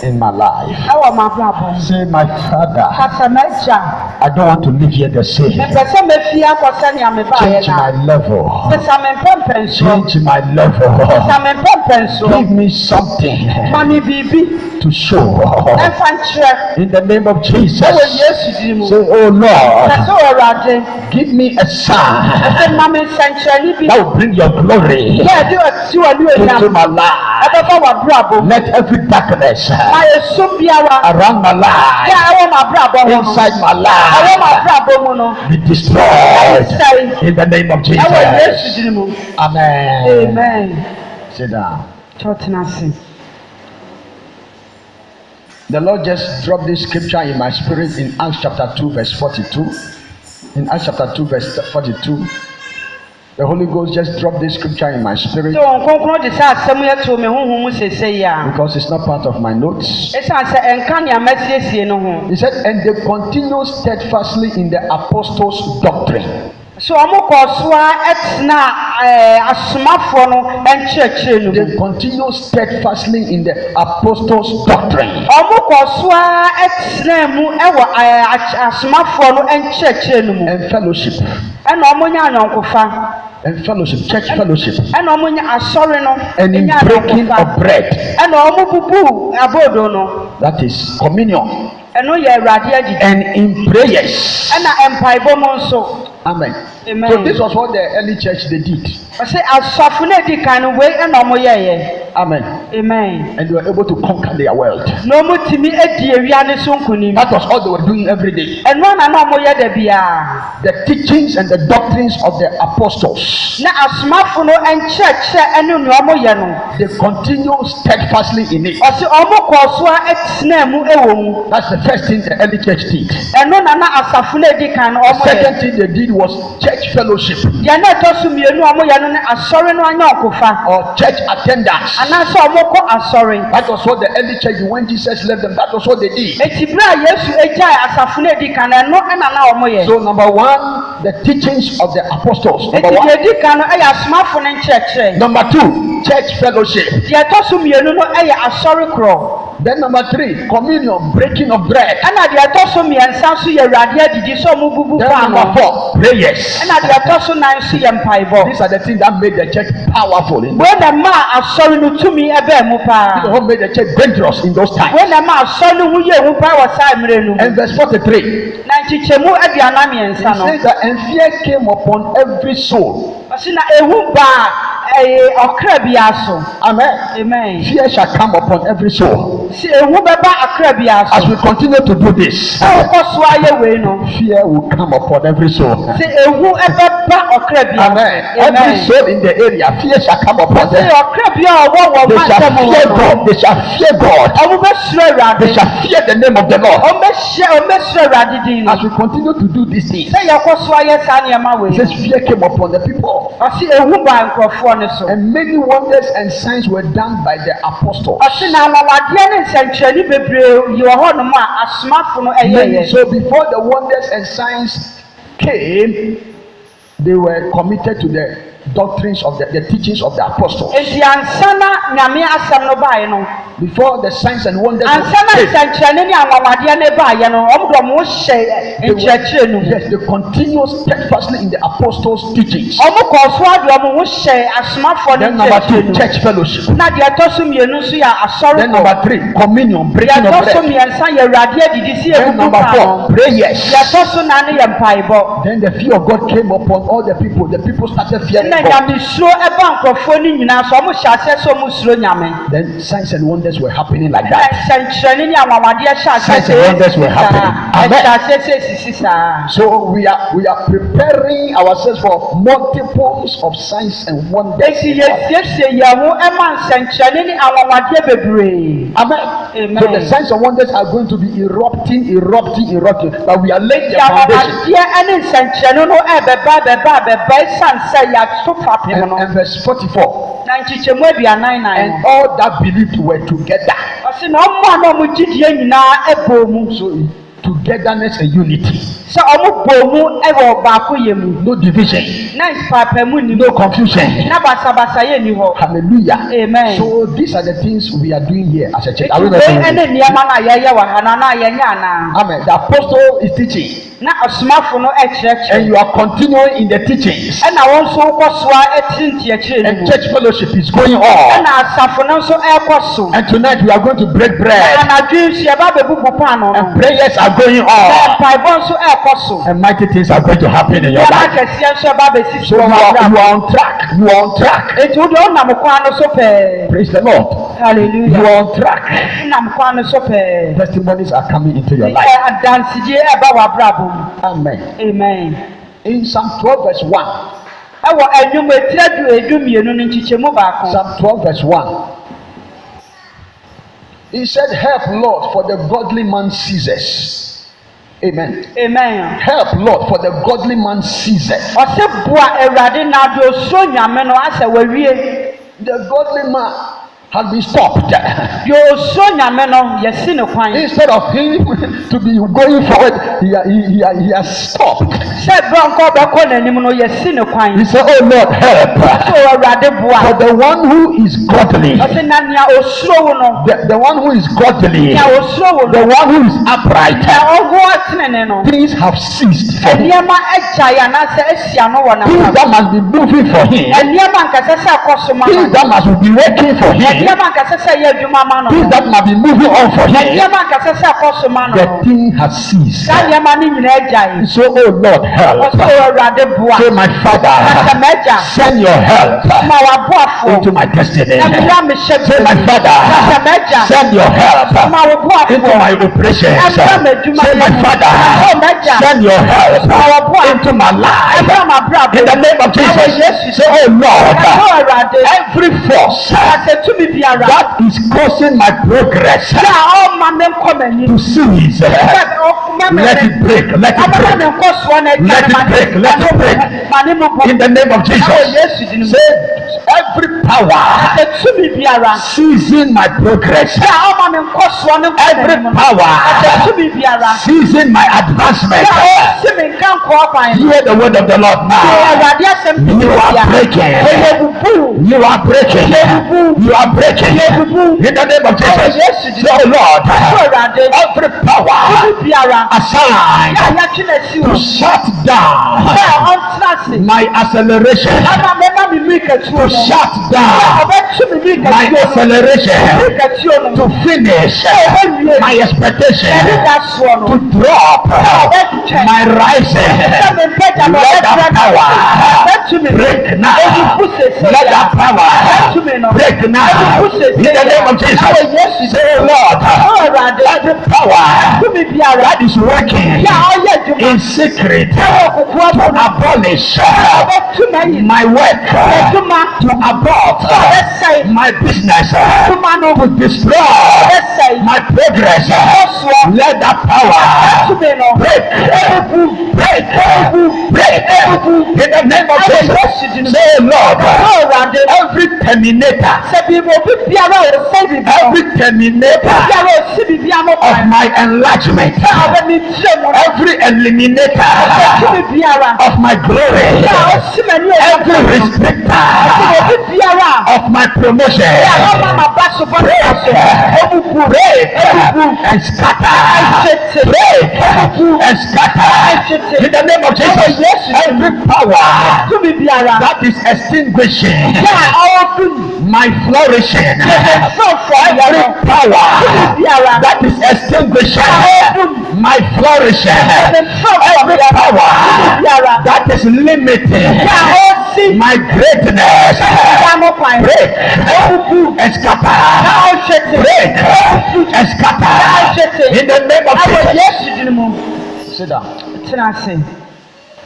in my life. Say, my Father, I don't want to live here the same. Change my level. Change my level. Give me something to show. In the name of Jesus. Say, oh Lord, give me a sign that will bring your glory into my life. Let every darkness around my life, inside my life, be destroyed in the name of Jesus. Amen. Amen. Sit down. The Lord just dropped this scripture in my spirit in Acts chapter 2 verse 42. In Acts chapter 2 verse 42. The Holy Ghost just dropped this scripture in my spirit because it's not part of my notes. He said, and they continue steadfastly in the apostles' doctrine. They continue steadfastly in the apostles' doctrine. And fellowship. And fellowship, church fellowship, and in breaking of bread, that is communion, and in prayers. Amen. Amen. So this was what the early church they did. Amen. Amen. And they were able to conquer their world. That was all they were doing every day. The teachings and the doctrines of the apostles, they continue steadfastly in it. That's the first thing the early church did. The second thing they did was church fellowship or church attendance. That was what the early church, when Jesus left them, that was what they did. So number one, the teachings of the apostles. Number one. Number two, church fellowship. Then number three, communion, breaking of bread. Then number four, prayers. These are the things that made the church powerful. These are what made the church dangerous in those times. And verse 43. He says that and fear came upon every soul. Amen. Amen. Fear shall come upon every soul. As we continue to do this, fear will come upon every soul. Amen. Every soul in the area, fear shall come upon them. They shall fear God. They shall fear God. They shall fear the name of the Lord. As we continue to do these things, it says fear came upon the people. And many wonders and signs were done by the apostles. So before the wonders and signs came, they were committed to the doctrines of the teachings of the apostles. Before the signs and wonders came, yes, they continue steadfastly in the apostles' teachings. Then number two, church fellowship. Then number three, communion, breaking of bread. Then number four, prayers. Then the fear of God came upon all the people. The people started fearing God. Then signs and wonders were happening like that. Signs and wonders were happening. Amen. So we are preparing ourselves for multiples of signs and wonders. Amen. So the signs and wonders are going to be erupting. But we are laying the foundation. And verse 44. And all that believed were together. So togetherness and unity. So No division. No confusion. Hallelujah. Amen. So these are the things we are doing here as a church. Amen. The apostle is teaching. And you are continuing in the teachings. And church fellowship is going on. And tonight we are going to break bread. And prayers are going on. And mighty things are going to happen in your life. So you are on track. You are on track. Praise the Lord. Hallelujah. You are on track. Testimonies are coming into your life. Amen. Amen. In Psalm 12 verse 1. Psalm 12 verse 1. He said, help Lord, for the godly man ceases. Amen. Amen. Help Lord, for the godly man ceases. The godly man has been stopped. Instead of him to be going forward, he has stopped. He said, oh Lord, help. For the one who is godly, the one who is godly, the one who is upright, things have ceased for him. Things that must be moving for him. Things that must be working for him. Things that must be moving on for him. The thing has ceased. So, oh Lord, help. So, my Father, send your help into my destiny. Say, my Father, send your help into my operations. Say, my Father, send your help into my life. In the name of Jesus. Say, oh Lord, every force that is causing my progress to cease, let it break, let it break, let it break, let it break. In the name of Jesus. Say, every power seizing my progress, every power seizing my advancement, hear the word of the Lord now. You are breaking. You are breaking. You are breaking. In the name of Jesus. So Lord, every power assigned to shut down my acceleration, to shut down my acceleration, to finish my expectation, to drop my rising, let that power break now. Let that power break now. In the name of Jesus. Say, Lord, every power that is working in secret to abolish my work, to abort my business, to destroy my progress, let that power break, break, break. In the name of Jesus. Say, Lord, every terminator, every terminator of my enlargement, every eliminator of my glory, every restrictor of my promotion, break and scatter, break and scatter. In the name of Jesus. Every power that is extinguishing my flourishing, every power that is extinguishing my flourishing, every power that is limiting my greatness, break and scatter, break and scatter. In the name of Jesus. Sit down.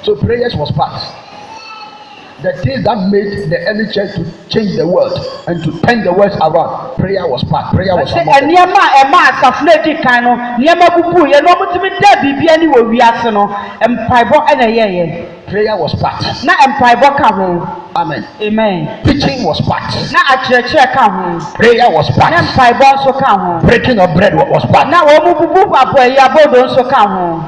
So prayers was passed. The things that made the early church to change the world and to turn the world around, prayer was part. Prayer was part. Prayer was part. Na empaibo ka ho. Amen. Amen. Teaching was part. Na akyerɛkyerɛ ka ho. Prayer was part. Na empaibo nso ka ho. Breaking of bread was part. Na wo mu bubu aboa ya bodo nso ka ho.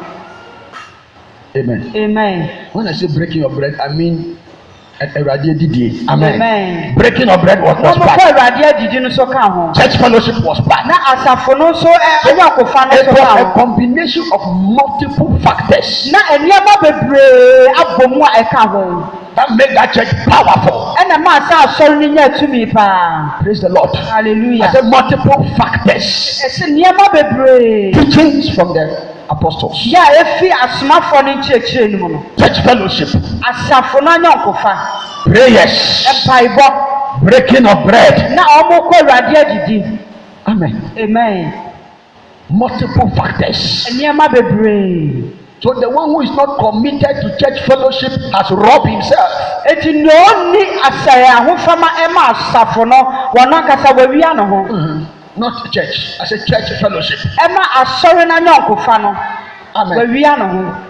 Amen. Amen. When I say breaking of bread, I mean Amen. Amen. Breaking of bread was part. Church fellowship was part. It was a combination of multiple factors that made that church powerful. Praise the Lord. Hallelujah. I said multiple factors. Teachings from the apostles. Church fellowship. Prayers. Breaking of bread. Amen. Amen. Multiple factors. So the one who is not committed to church fellowship has robbed himself. Not church. I said church fellowship. Amen.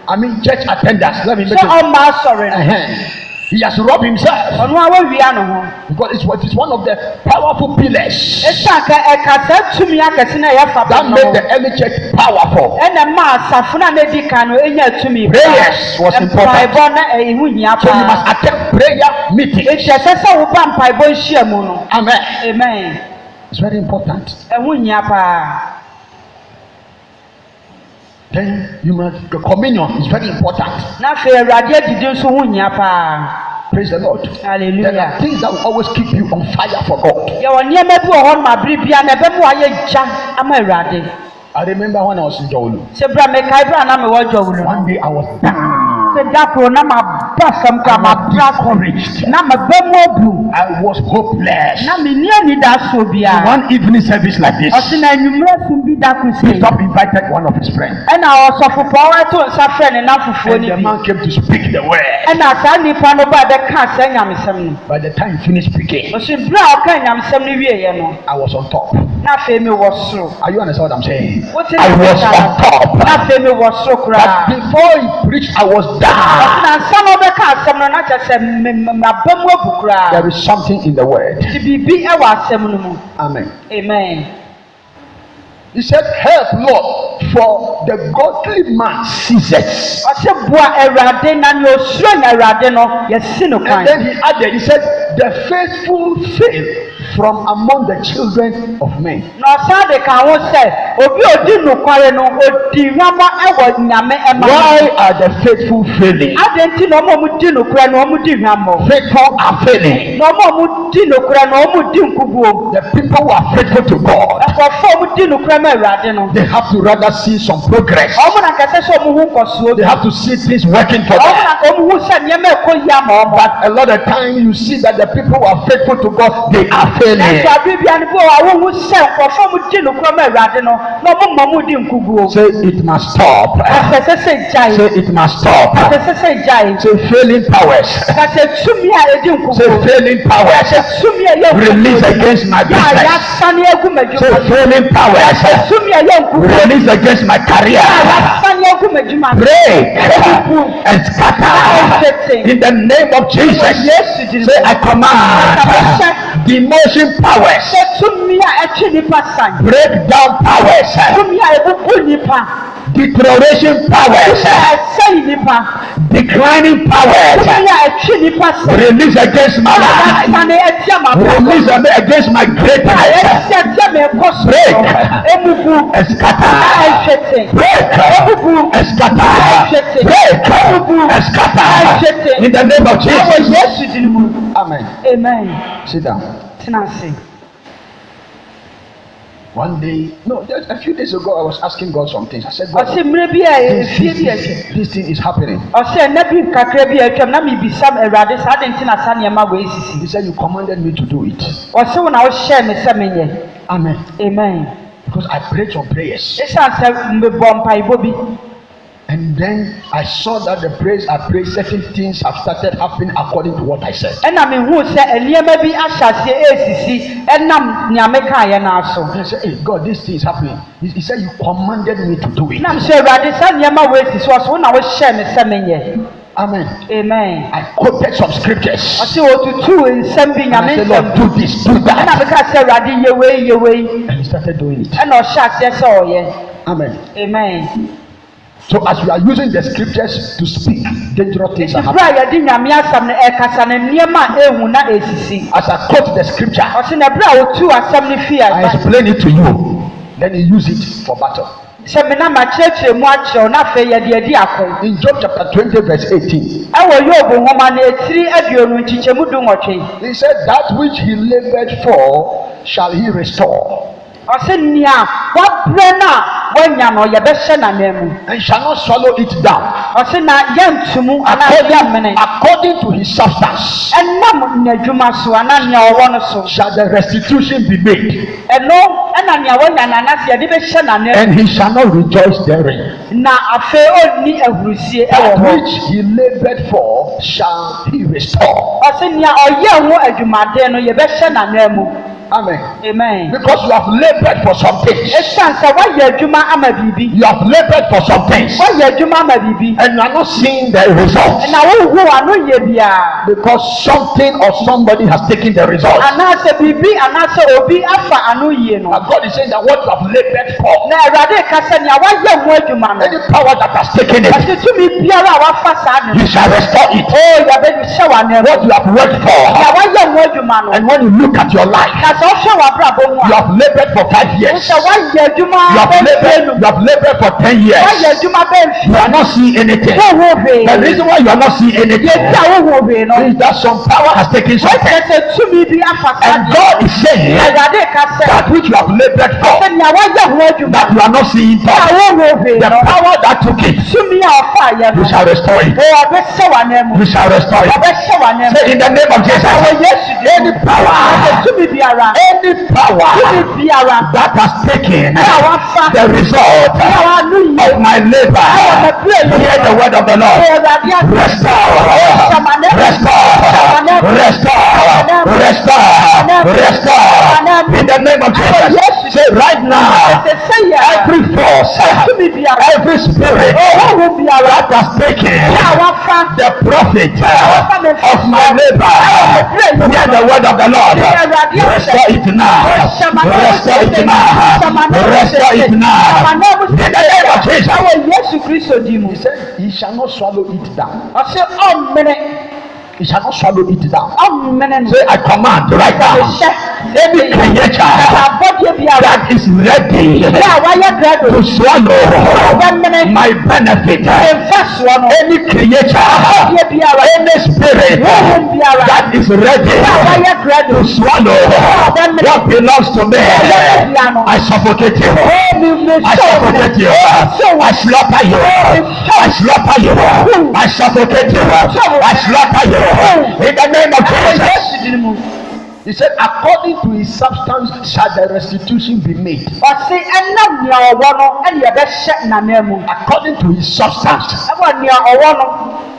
I mean church attendance. Let me make it. He has robbed himself. Because it's one of the powerful pillars that made the early church powerful. Prayers was important. So you must attend prayer meetings. Amen. Amen. It's very important. Then you must, the communion is very important. Praise the Lord. Hallelujah. There are things that will always keep you on fire for God. I remember when I was in Jowulu. One day I was down. I was hopeless. One evening service like this, he invited one of his friends. And the man came to speak the word. By the time he finished speaking, I was on top. Are you understand what I'm saying? I was on top. But before he preached, I was down. There is something in the word. Amen. Amen. He said, help, Lord, for the godly man ceases. And then he added, he said, the faithful fail from among the children of men. Why are the faithful failing? Faithful are failing. The people who are faithful to God, they have to rather see some progress. They have to see things working for them. But a lot of times you see that the people who are faithful to God, they are failing. Say it must stop. Say it must stop. Say failing powers. Say failing powers. Release against my business. Say failing powers. Release against my career. Break and scatter in the name of Jesus. Say I command demotion powers, break down powers, deterioration powers, declining powers, release against my life, release against my greatness, break and scatter, break and scatter, break and scatter in the name of Jesus. Amen. Amen. Sit down. One day, no, just a few days ago, I was asking God some things. I said, God, this thing is happening. He said, you commanded me to do it. Amen. Amen. Because I prayed some prayers. And then I saw that the prayers I prayed, certain things have started happening according to what I said. And I said, hey, God, this thing is happening. He said, you commanded me to do it. Amen. Amen. I quoted some scriptures. I say otutu nsɛm bi And I nyame said, Lord, do this, do ɛna that. meka sɛ Awurade yɛwei. And he started doing it. Ɛna ɔhyɛ aseɛ sɛ ɔyɛ. Amen. Amen. So as we are using the scriptures to speak, dangerous things are Ìfúra happening. yɛde nyame asɛm no ɛkasa no nneɛma ehu na esisi. As I quote the scripture, Ɔsi na ebere a otu asɛm no fi I ɛba. explain it to you. Then you use it for battle. Sɛ mi na ma kyerɛkyerɛ mu akyerɛw na afei yɛde adi ako. In Job chapter 20 verse 18, Ɛwɔ Yobu nwoma na etiri aduonu nkyekyɛmu du nwɔtwe. he said, that which he labored for shall he restore, Ɔsi nea wabrɛ na wanya no yɛbɛhyɛ n'anan mu. and shall not swallow it down. Ɔsi na yɛntumu anaa yɛmmene. According to his substance Ɛnam n'adwuma so anaa nea ɔwɔ no so. shall the restitution be made, Ɛno ɛna nea wanya n'anase yɛde bɛhyɛ n'anan mu. and he shall not rejoice therein. Na afei onni ahurusie That ɛwɔ hɔ. which he labored for shall he restore. Ɔsi nea ɔyɛ ho adwumaden no yɛbɛhyɛ n'anan mu. Amen. Amen. Because you have labored for some things. Esan sɛ wayɛ adwuma ama biribi. You have labored for some things, Wayɛ adwuma ama biribi. and you are not seeing the results Na wohu ano yɛ biara. because something or somebody has taken the results. Anaasɛ biribi anaasɛ obi afa ano yie no. And God is saying that what you have labored for, Na Awurade ka sɛ nea wayɛ ho adwuma no. any power that has taken it, Ɔsi tumi biara a wafa saa ne you no. shall restore it. Oo yɛbɛhyɛ w'anan What mu. you have worked Nea for, wayɛ ho adwuma no. and when you look at your life, Na sɛ ɔhwɛ w'abrabɔ mu you a. have labored for 5 years. Sɛ wayɛ adwuma You have bɛn labored for 10 years. wayɛ adwuma bɛn You are not seeing anything. wohu hwee. The reason why you are not seeing anything Yɛti a wohu hwee no. is that some power has taken something. Wɔkyerɛ sɛ tumi bi afa saa And deɛ. God is saying Awurade ka sɛ. that which you have labored for, Sɛ nea wayɛ ho adwuma. that you are not seeing A power, wohu hwee the no. power that took it, Tumi a ɔfa yɛ no. you shall restore it. Oo ɔbɛhyɛ w'anan mu. You shall restore it. Ɔbɛhyɛ w'anan mu. Say in the name of Jesus, Ɛwɔ Yesu di any power, tumi biara. any power Tumi biara. that has taken Ɛna wafa. the result Ɛna w'ano yie. of my labor, hear the word of the Lord. Awurade ase. Restore, restore, in the name of Jesus. Say right now, every force, every spirit that has taken the profit of my labor, hear the word of the Lord. Restore it now, restore it now, restore it now, in the name of Jesus. Yesu Kristo di mu. He said, he shall not swallow it down. Ɔsɛ ɔmmene. He shall not swallow it down. Ɔmmene no. Say, I command right now, any creature Abɔdeɛ biara. that is ready Bɛ a wayɛ grado. to swallow Ɔbɛmene. my benefit, Ɛnfa soɔ no. any creature, Abɔdeɛ biara. any spirit Honhom biara. that is ready Bɛ a wayɛ grado. to swallow what belongs to me, I suffocate you. I suffocate you. I slaughter you. I slaughter you. I suffocate you. I slaughter you. In the name of Jesus. Yesu di mu. He said, according to his substance shall the restitution be made. Ɔsɛ ɛnam nea ɔwɔ no ɛna yɛbɛhyɛ n'anan mu. According to his substance Ɛwɔ nea ɔwɔ no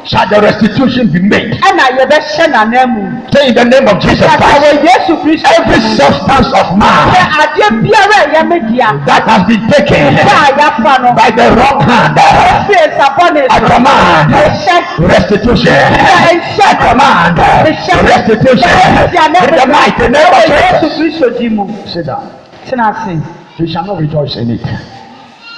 shall the restitution be made. ɛna yɛbɛhyɛ n'anan mu. Say in the name of Jesus Ɛwɔ Christ, Yesu Kristo. every substance of Sɛ man adeɛ biara a yɛmɛ dia. that has been taken Sɛ a yafa no. by the wrong hand, Ɛfi esabɔ I command Ɛhyɛ. restitution. I command restitution. In the mighty name of Yesu Jesus. Kristo di mu. Sit down. Tena ase. He shall not rejoice in it.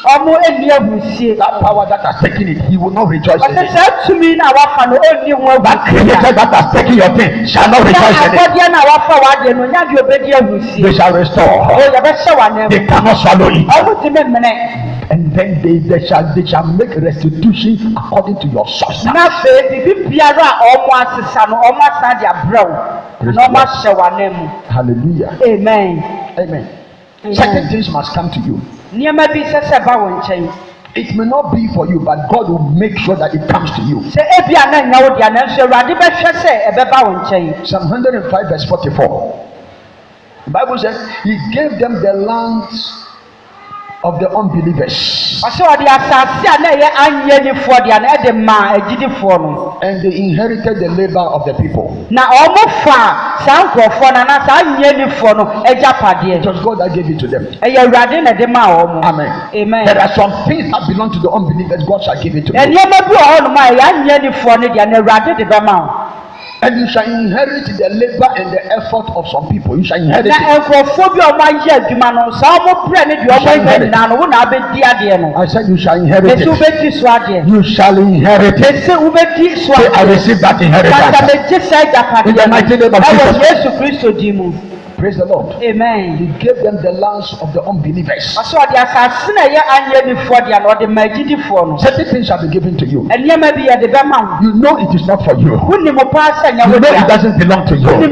Ɔmo eni ahurusie. That power that has taken it, he will not rejoice in Ɔsɛ it. sɛ tumi na wafa no onni ho That creator that has taken your thing shall not rejoice in it. Abɔdeɛ na wafa w'adeɛ no nya deɛ obedi They ahurusie. shall restore. Yɛbɛhyɛ w'anan They mu. cannot swallow it. Ɔmo ti mi mene. And then they shall make restitution according to your substance. Na afei bibi biara a ɔmo asesa no ɔmo asa de abrɛw. Na ɔmo ahyɛ w'anan mu. Hallelujah. Amen. Amen. Amen. Certain things must come to you. Nneɛma bi sɛ sɛ ba wo nkyɛn. It may not be for you, but God will make sure that it comes to you. Sɛ ebi a na nya wo deɛ nanso Awurade bɛhwɛ sɛ ɛbɛba wo nkyɛn. Psalm 105 verse 44. The Bible says he gave them the lands of the unbelievers. And they inherited the labor of the people. It was God that gave it to them. Amen. Amen. There are some things that belong to the unbelievers. God shall give it to them. And you shall inherit the labor and the effort of some people. You shall inherit it. I said you shall inherit it. You shall inherit it. Say, I receive that inheritance. In the mighty name of Jesus. Praise the Lord. Amen. He gave them the lands of the unbelievers. Certain things shall be given to you. You know it is not for you. You know it doesn't belong to you. But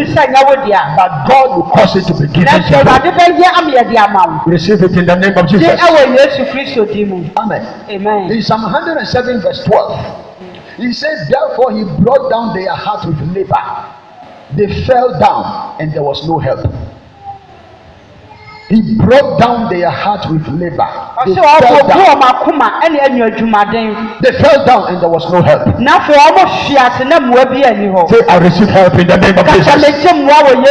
God will cause it to be given to you. Receive it in the name of Jesus. Amen. Amen. In Psalm 107 verse 12, he said, therefore he brought down their heart with labor. They fell down and there was no help. He brought down their heart with labor. They fell down and there was no help. Say, I receive help in the name of Jesus.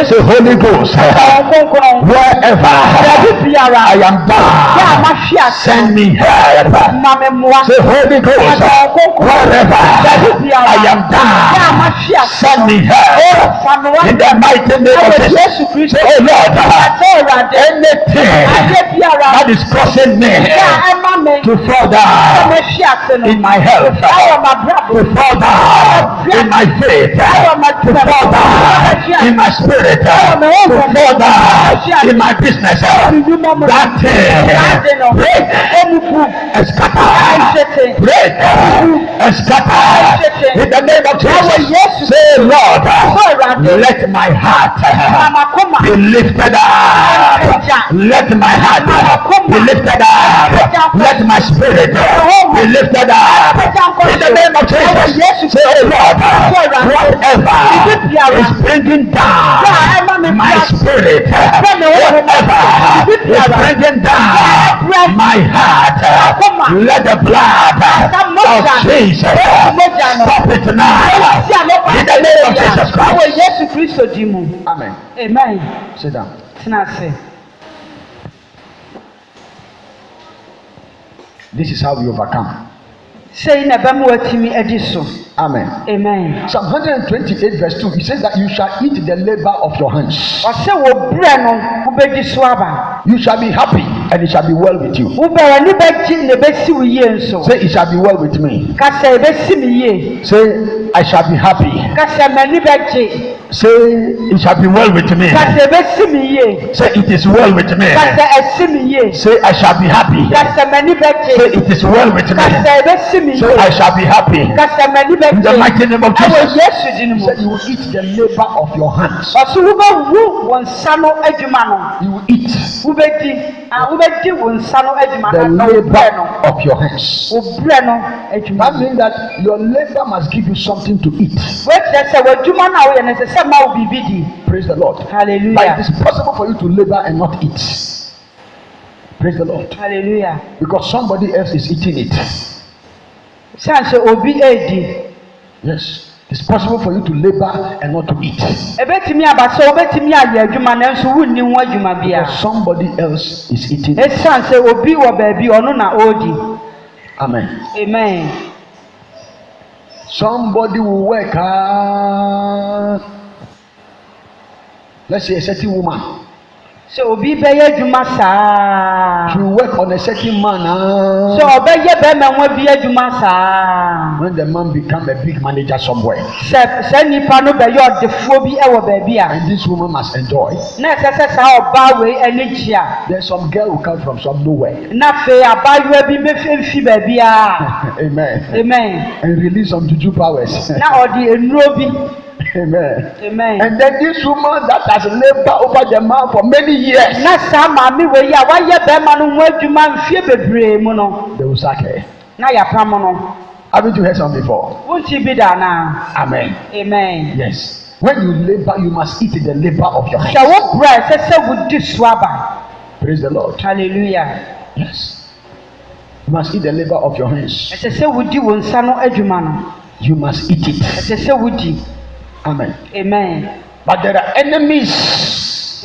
Say, Holy Ghost, wherever I am down, send me help. Say, Holy Ghost, wherever I am down, send me help. In the mighty name of Jesus. Say, oh Lord, anything that is causing me to fall down in my health, to fall down in my faith, to fall down in my spirit, to fall down in my business, that break and scatter, break and scatter in the name of Jesus. Say, Lord, let my heart be lifted up. Let my heart be lifted up. Let my spirit be lifted up. In the name of Jesus. Say, oh Lord, whatever is bringing down my spirit, whatever is bringing down my heart, let the blood of Jesus stop it now. In the name of Jesus Christ. Amen. Amen. Sit down. This is how we overcome. Amen. Amen. Psalm 128 verse 2, it says that you shall eat the labor of your hands. You shall be happy and it shall be well with you. Say, it shall be well with me. Say, I shall be happy. Say, it shall be well with me. Say, it is well with me. Say, I shall be happy. Say, it is well with me. Say, I shall be happy. In the mighty name of Jesus. He said, you will eat the labor of your hands. You will eat the labor of your hands. That means that your labor must give you something to eat. Praise the Lord. Hallelujah. But it is possible for you to labor and not eat. Praise the Lord. Hallelujah. Because somebody else is eating it. Yes. It's possible for you to labor and not to eat. Because somebody else is eating it. Amen. Amen. Somebody will work hard. Let's say a certain woman. She will work on a certain man. When the man become a big manager somewhere, and this woman must enjoy. There's some girl who comes from some nowhere. Amen. Amen. And release some juju powers. Amen. Amen. And then this woman that has labored over the man for many years, they will sack her. Haven't you heard something before? Amen. Amen. Yes. When you labor, you must eat the labor of your hands. Praise the Lord. Hallelujah. Yes. You must eat the labor of your hands. ɛsɛ sɛ wodi wo nsa no adwuma no. You must eat it. ɛsɛ sɛ wodi. Amen. Amen. But there are enemies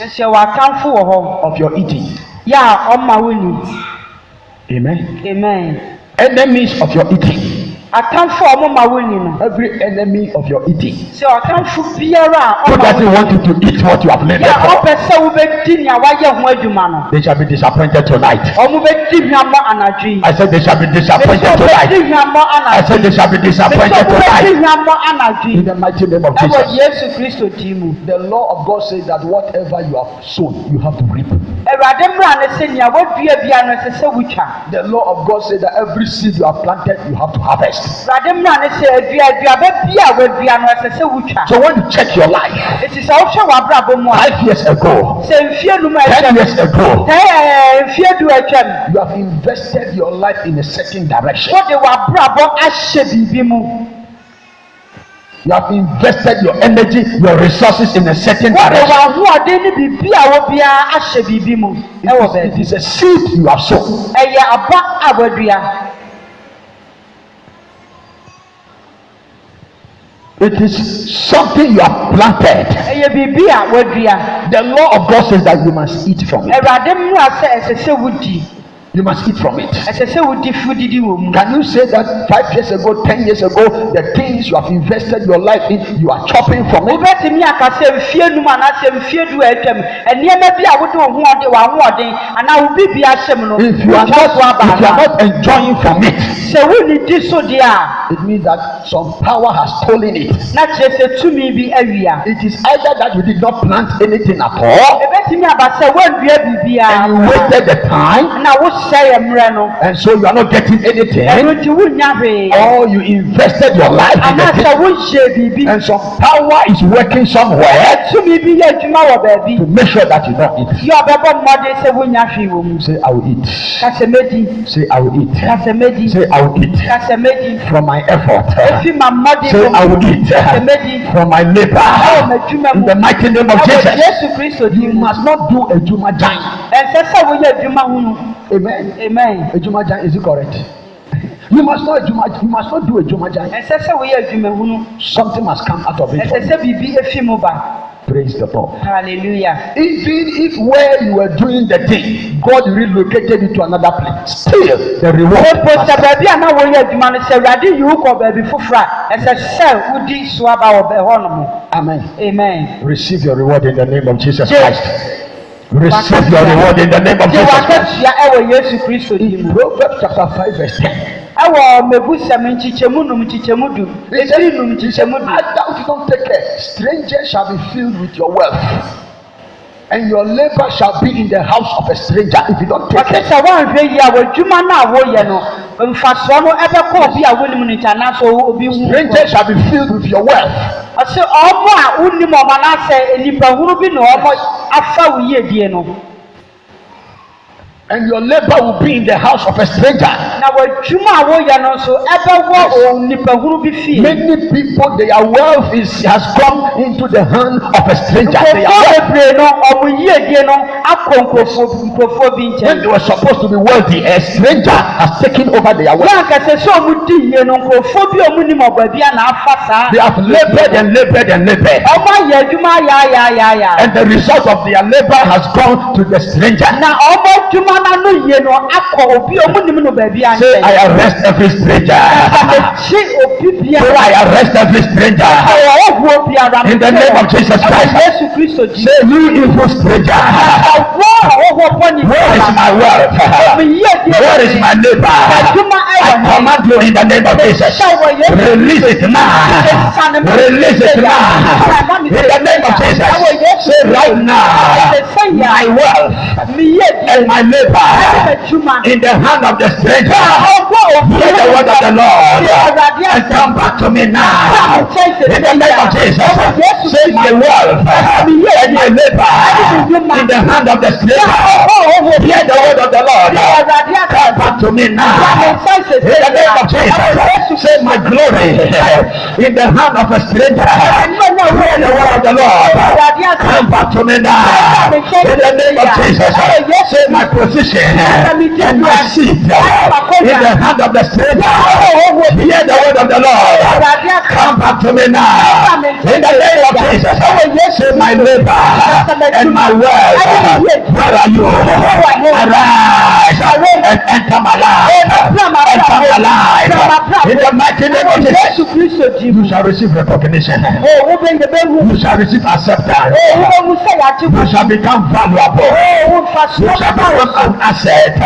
ɛsɛ w'atamfo wɔ hɔ. of your eating. yɛ a ɔma wo ni. Amen. Amen. Enemies of your eating. atamfo a ɔmo ma wo ni no. Every enemy of your eating. sɛ ɔtamfo biara a Who ɔma doesn't wo want you to eat what you have labored yɛ for? ɔpɛ sɛ wobɛdi nea wayɛ ho adwuma no. They shall be disappointed tonight. ɔmo bɛdi hwamɔ anadwo yi. I said they shall be disappointed bɛsɛ tonight. wobɛdi hwamɔ I anadwo said they shall be disappointed bɛsɛ wobɛdi tonight. hwamɔ anadwo In yi. the mighty name of ɛwɔ Jesus. yesu kristo din mu. The law of God says that whatever you have sown, you have to reap. awurade mmara ne sɛ nea wadua bia no ɛsɛ sɛ wotwa. The law of God says that every seed you have planted, you have to harvest. awurade mmara ne sɛ aduaba bia a wadua no ɛsɛ sɛ wotwa. So when you check your life, eti sɛ wohwɛ w'abrabɔ mu a 5 years ago, sɛ mfie num a 10 atwam years ago, mfie du atwam you have invested your life in a certain direction. wode w'abrabɔ ahyɛ biribi mu. You have invested your energy, your resources in a certain wode direction. w'ahoɔden ne biribi a wɔ biara ahyɛ biribi mu ɛwɔ It baabi. is a seed you have sown. ɛyɛ aba a wadua. It is something you have planted. ɛyɛ biribi a wadua. The law of God says that you must eat from it. awurade mmara sɛ ɛsɛ sɛ wodi. You must eat from it. ɛsɛ sɛ wodi fudidi wɔ mu. Can you say that 5 years ago, 10 years ago, the things you have invested your life in, you are chopping from it? wobɛtumi aka sɛ mfie num anaasɛ mfie du a atwam nneɛma bi a wode w'ahoɔden anaa wo bibi ahyɛ mu no If you are not enjoying from it, sɛ wonnidi so deɛ a it means that some power has stolen it. na kyerɛ sɛ tumi bi awia. It is either that you did not plant anything at all, ɛbɛtumi aba sɛ woandua biribiaa and you wasted the time, na wohyɛ yɛ mmerɛ no and so you are not getting anything, ɛno nti wonnya hwee or you invested your life in anaasɛ it, wonhyɛɛ biribi and some power is working somewhere tumi bi yɛ adwuma wɔ baabi to make sure that you don't eat. yɛ ɔbɛbɔ mmɔden sɛ wonnya hwee wɔ mu. Say, I will eat. ka sɛ mɛdi Say, I will eat. ka sɛ mɛdi Say, I will eat ka sɛ mɛdi from my effort. ɛfi ma mmɔden Say, wɔ I mu will eat ka sɛ mɛdi from my labor. In the mighty name of ɛwɔ Jesus. yesu kristo You din mu. must not do a Juma giant. ɛnsɛ sɛ woyɛ adwuma hunu. Amen. amen. A Juma giant, is it correct? You must not do a Juma giant. ɛnsɛ sɛ woyɛ adwuma hunu. Something must come out of it. ɛsɛ sɛ biribi efi mu ba. Praise the Lord. hallelujah. Even if where you were doing the thing, God relocated you to another place, still the reward. epo must sɛ come. baabi a na woyɛ adwuma no sɛ awurade yi wo kɔ baabi foforɔ a ɛsɛ sɛ wodi so aba wɔ hɔ nom. Amen. amen. Receive your reward in the name of Jesus Yes. Christ. Receive your reward in the name of Yɛ Jesus Christ. w'akatua ɛwɔ yesu kristo din mu. Proverbs chapter 5 verse 10. ɛwɔ mebusɛm nkyekyɛmu num nkyekyɛmu du etiri num nkyekyɛmu du. I doubt you don't take care. Strangers shall be filled with your wealth, and your labor shall be in the house of a stranger if you don't take ɔsɛ care. sɛ wɔnhwɛ yi a w'adwuma no a woyɛ no mfasoɔ no ɛbɛkɔ obi a wonim no nkyɛn anaasɛ obi hu. Strangers shall be filled with your wealth, ɔsɛ ɔmo a wonim ɔmo anaasɛ nipahunu bi na ɔmo afa wo yiedie no. and your labor will be in the house of a stranger. na w'adwuma a woyɛ no nso ɛbɛwɔ nipahunu bi fie. Many people, their wealth has come into the hand of a stranger. Their nkurɔfoɔ wealth, bebree no ɔmo yiedie no akɔ nkurɔfoɔ bi when nkyɛn. they were supposed to be wealthy, a stranger has taken over their wealth. yɛn ankasa sɛ ɔmo di yie no nkurɔfoɔ bi a ɔmo nim ɔbaabi a na afa saa. They have labored and labored and labored, ɔmo ayɛ adwuma ayaayaaya. and the result of their labor has gone to the stranger. na ɔmo adwuma na no yie no akɔ obi a ɔmo nim no baabi a Say, nkyɛn. I arrest every stranger. Ɛkyi obi Say, biara. I arrest every stranger. Ɔwɔ biara. In the name of Jesus Christ. Yesu Kristo di. Say, you evil stranger. Ɔwɔ bɔnni. Where is my wealth? Where is my labor? I command you in the name of Jesus. Release it now. Release it now. In the name of Jesus. Say right now, my wealth and my labor in the hand of the stranger. Hear the word of the Lord and come back to me now. In the name of Jesus. Say my wealth and my labor in the hand of the stranger. Hear the word of the Lord. Come back to me now. In the name of Jesus. Say my glory in the hand of a stranger. Hear the word of the Lord. Come back to me now. In the name of Jesus. Say my position and my seat in the hand of the stranger. Hear the word of the Lord. Come back to me now. In the name of Jesus. Say my labor and my wealth. Where are you? Arise and enter my life. Enter my life. In the mighty name of Jesus. You shall receive recognition. You shall receive acceptance. You shall become valuable. You shall become an asset.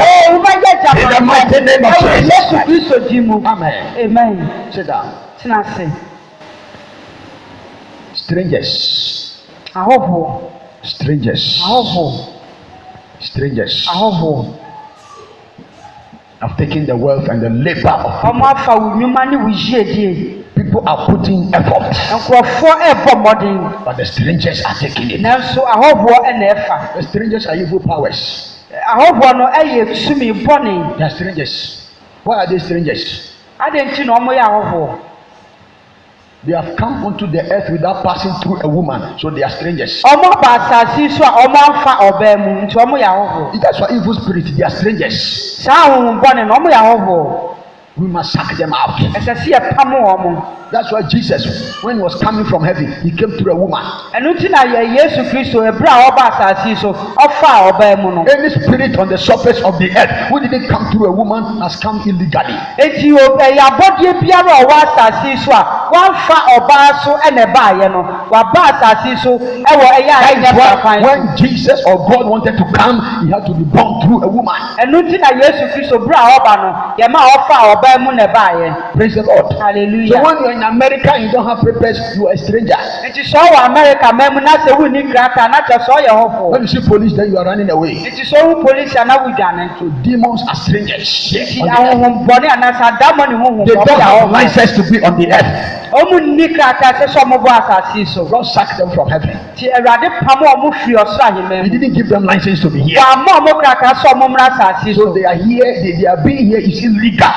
In the mighty name of Jesus. Amen. Amen. Sit down. Strangers. Strangers. Strangers. I've taken the wealth and the labor of people. People are putting effort, but the strangers are taking it. The strangers are evil powers. They are strangers. Why are they strangers? They have come onto the earth without passing through a woman, so they are strangers. That's why evil spirits, they are strangers. We must suck them out. That's why Jesus, when he was coming from heaven, he came through a woman. Any spirit on the surface of the earth who didn't come through a woman has come illegally. When Jesus or God wanted to come, he had to be born through a woman. Praise the Lord. Hallelujah. So when you're in America and you don't have papers, you are a stranger. When you see police, then you are running away. So demons are strangers. They don't have license to be on the earth. God sacked them from heaven. He didn't give them license to be here. So they are here, they are being here is illegal.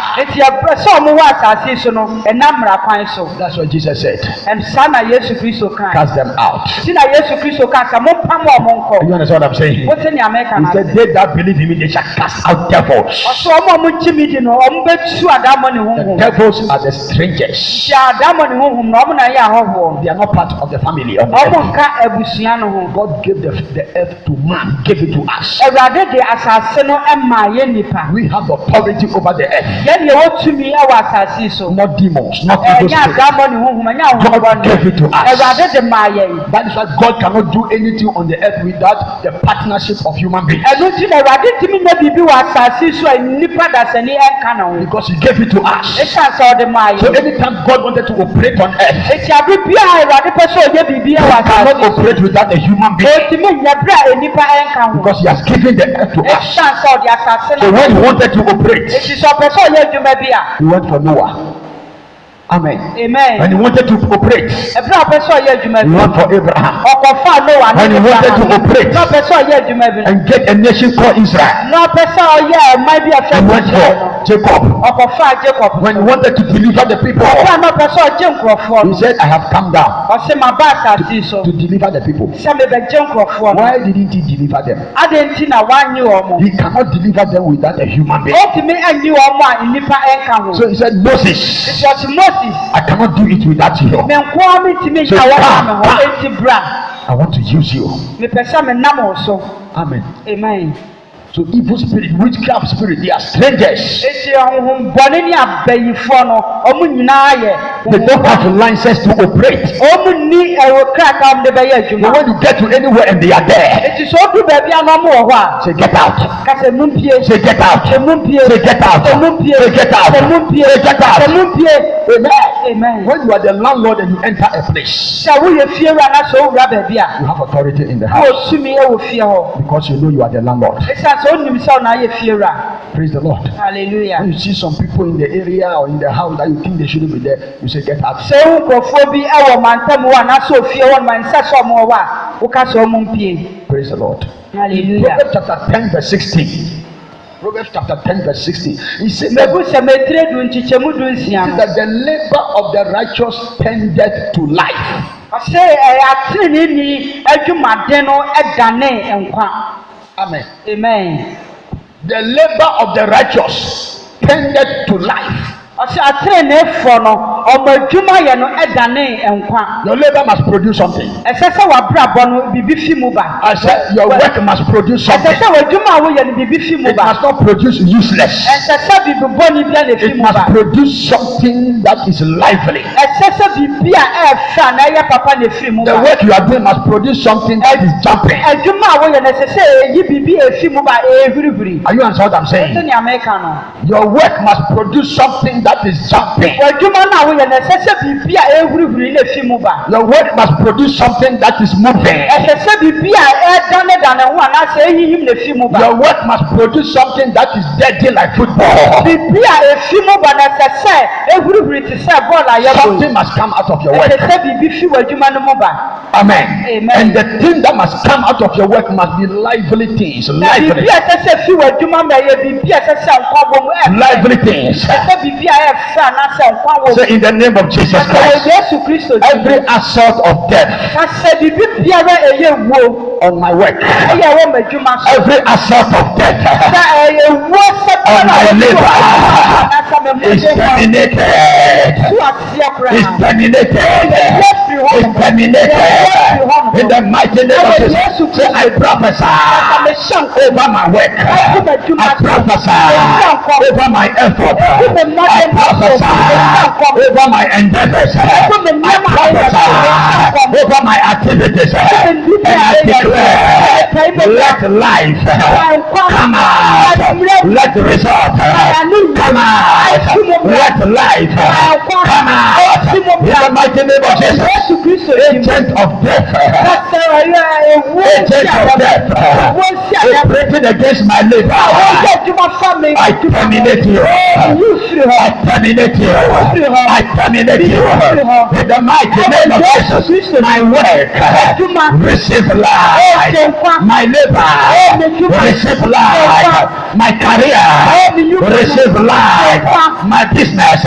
That's what Jesus said. Cast them out. You understand what I'm saying? He said, they that believe in me, they shall cast out devils. The devils are the strangers. They are not part of the family of God. God gave the earth to man, gave it to us. We have authority over the earth. Not demons, not evil spirits. God gave it to us. That is why God cannot do anything on the earth without the partnership of human beings. Because he gave it to us. So anytime God wanted to operate on earth, he cannot operate without a human being. Because he has given the earth to us. So when he wanted to operate, he went for Noah. Amen. Amen. When he wanted to operate, he went for Abraham. When he wanted to operate and get a nation called Israel, he went for Jacob. When he wanted to deliver the people, he said, I have come down to deliver the people. Why didn't he deliver them? He cannot deliver them without a human being. So he said, Moses, I cannot do it without you. So come. I want to use you. Amen. Amen. So evil spirit, witchcraft spirit, they are strangers. They don't have a license to operate. But when you get to anywhere and they are there, say get out. Say get out. Say get out. Say get out. Say get out. Amen. When you are the landlord and you enter a place, you have authority in the house because you know you are the landlord. Praise the Lord. Hallelujah. When you see some people in the area or in the house that you think they shouldn't be there, you say get out. Praise the Lord. Hallelujah. Proverbs chapter 10 verse 16. Proverbs chapter 10 verse 16. He said that that the labor of the righteous tendeth to life. Amen. Amen. The labor of the righteous tendeth to life. Your labor must produce something. I said your work must produce something. It must not produce useless. It must produce something that is lively. The work you are doing must produce something that is jumping. Are you understand what I'm saying? Your work must produce something that is jumping. Your work must produce something that is moving. Your work must produce something that is deadly like football. Something must come out of your work. Amen. Amen. And the thing that must come out of your work must be lively things. Lively things. So in the name of Jesus Christ, every assault of death on my work, every assault of death on my labor is terminated. Is terminated. Is terminated. In the mighty name of Jesus, say I prophesy over my work. I prophesy over my effort. I prophesy over my endeavors. I prophesy over my activities. And I declare, let life come out. Let the result come out. Let life come out. In the mighty name of Jesus, agent of death, agent of death, operating against my labor, I terminate you. I terminate you. I terminate you. In the mighty name of Jesus, my work receive life. My labor receive life. My career receive life. My business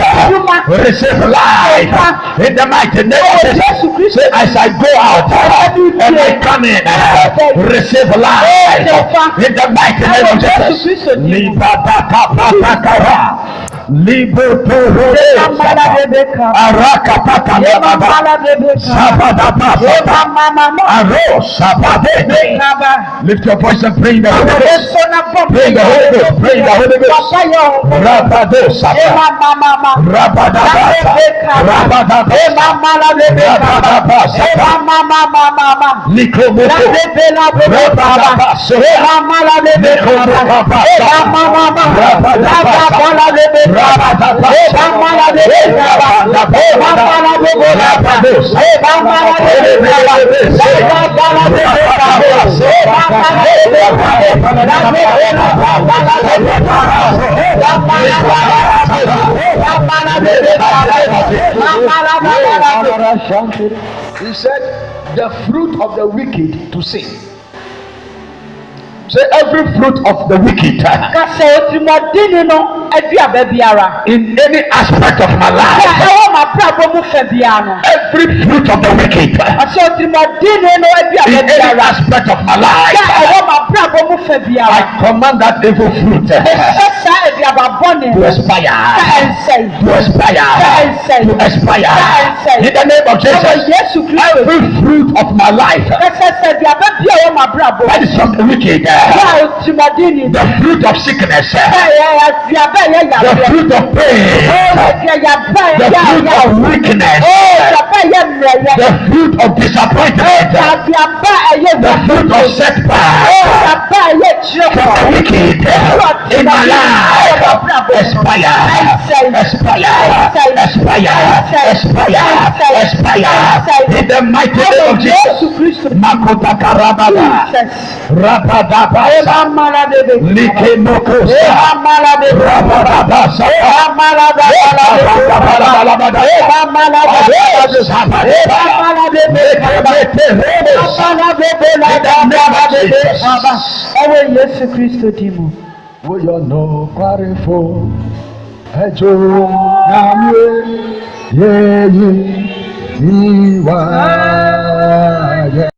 receive life. In the mighty name of Jesus, say as I go out and I come in, receive life. In the mighty name of Jesus. Libo to Arakapaka lift your voice and pray in the Holy Ghost. Pray in the Holy Ghost. Pray in the Holy Ghost. Rabadosa Rabadabasa Rabadabasa Nikomoto Rabadabasa He said, the fruit of the wicked to sin. Say every fruit of the wicked in any aspect of my life. Every fruit of the wicked in any aspect of my life. I command that evil fruit to expire. To expire. To expire. In the name of Jesus. Every fruit of my life that is from the wicked. The fruit of sickness, the fruit of pain, the fruit of weakness, the fruit of disappointment, the fruit of setback, from the wicked in my life, expire, in the mighty name of Jesus. Makota Karababa, Rabadabasa, Likemokosa, Rabadabasa, we are no quarifo. Ejo namye ye iwa.